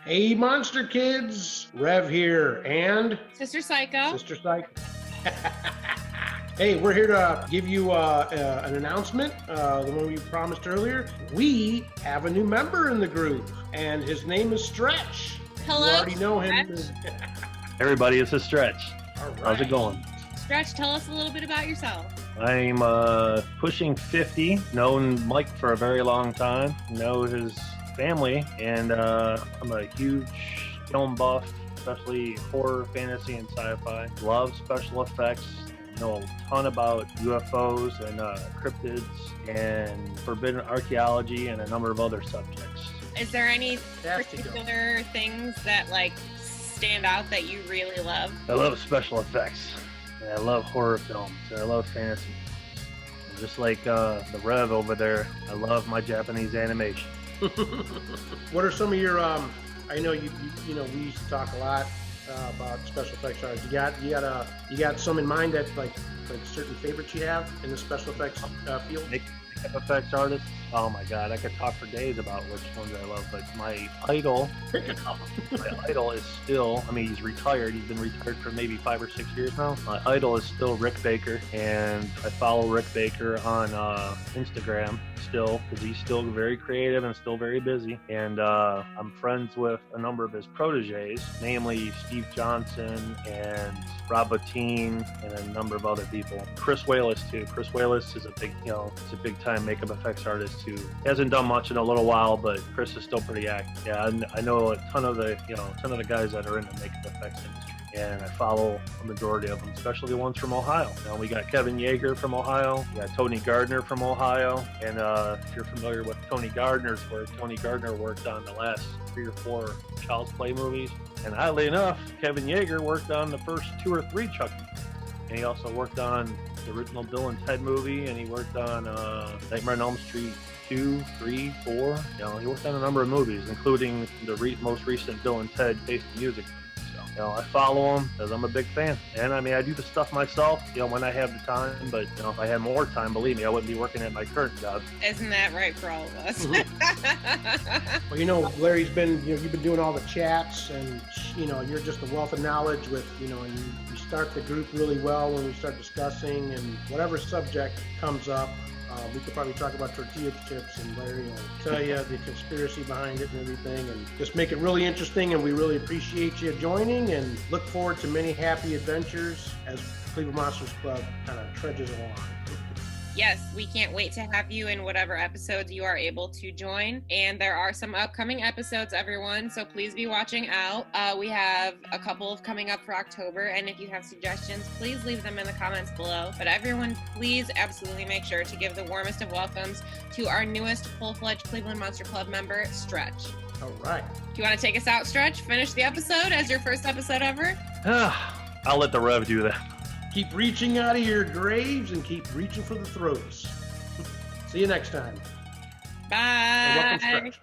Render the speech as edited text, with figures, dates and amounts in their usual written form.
Hey, Monster Kids! Rev here, and... Sister Psycho. Sister Psycho. Hey, we're here to give you an announcement, the one we promised earlier. We have a new member in the group, and his name is Stretch. Hello, You already know him. Everybody, it's a Stretch. All right. How's it going? Stretch, tell us a little bit about yourself. I'm pushing 50, known Mike for a very long time, know his family, and I'm a huge film buff, especially horror, fantasy, and sci-fi. Love special effects. Know a ton about UFOs and cryptids and forbidden archaeology and a number of other subjects. Is there any particular things that stand out that you really love? I love special effects. And I love horror films. And I love fantasy. And just like the Rev over there, I love my Japanese animation. What are some of your? I know you know we used to talk a lot about special effects artists. You got some in mind that like certain favorites you have in the special effects field? Makeup effects artists. Oh my god, I could talk for days about which ones I love, but my idol is still, I mean, he's retired. He's been retired for maybe 5 or 6 years now. My idol is still Rick Baker, and I follow Rick Baker on Instagram still because he's still very creative and still very busy. And I'm friends with a number of his proteges, namely Steve Johnson and Rob Bottin and a number of other people. Chris Wallace too. Chris Wallace is a big, it's a big time makeup effects artist who hasn't done much in a little while, but Chris is still pretty active. Yeah, I know a ton of the guys that are in the makeup effects industry, and I follow a majority of them, especially the ones from Ohio. We got Kevin Yeager from Ohio, we got Tony Gardner from Ohio, and if you're familiar with Tony Gardner's work, Tony Gardner worked on the last 3 or 4 Child's Play movies, and oddly enough, Kevin Yeager worked on the first 2 or 3 Chucky, and he also worked on the original Bill and Ted movie, and he worked on Nightmare on Elm Street 2, 3, 4. He worked on a number of movies, including the most recent Bill and Ted Face the Music. So, I follow him because I'm a big fan. And I mean, I do the stuff myself, when I have the time. But if I had more time, believe me, I wouldn't be working at my current job. Isn't that right for all of us? Well, Larry's been, you've been doing all the chats, and you're just a wealth of knowledge with, and you start the group really well when we start discussing, and whatever subject comes up. We could probably talk about tortilla chips, and Larry will tell you the conspiracy behind it and everything, and just make it really interesting. And we really appreciate you joining, and look forward to many happy adventures as Cleveland Monsters Club kind of trudges along. Yes, we can't wait to have you in whatever episodes you are able to join. And there are some upcoming episodes, everyone, so please be watching out. We have a couple of coming up for October, and if you have suggestions, please leave them in the comments below. But everyone, please absolutely make sure to give the warmest of welcomes to our newest full-fledged Cleveland Monster Club member, Stretch. All right. Do you want to take us out, Stretch? Finish the episode as your first episode ever? I'll let the Rev do that. Keep reaching out of your graves and keep reaching for the throats. See you next time. Bye. And welcome, Stretch.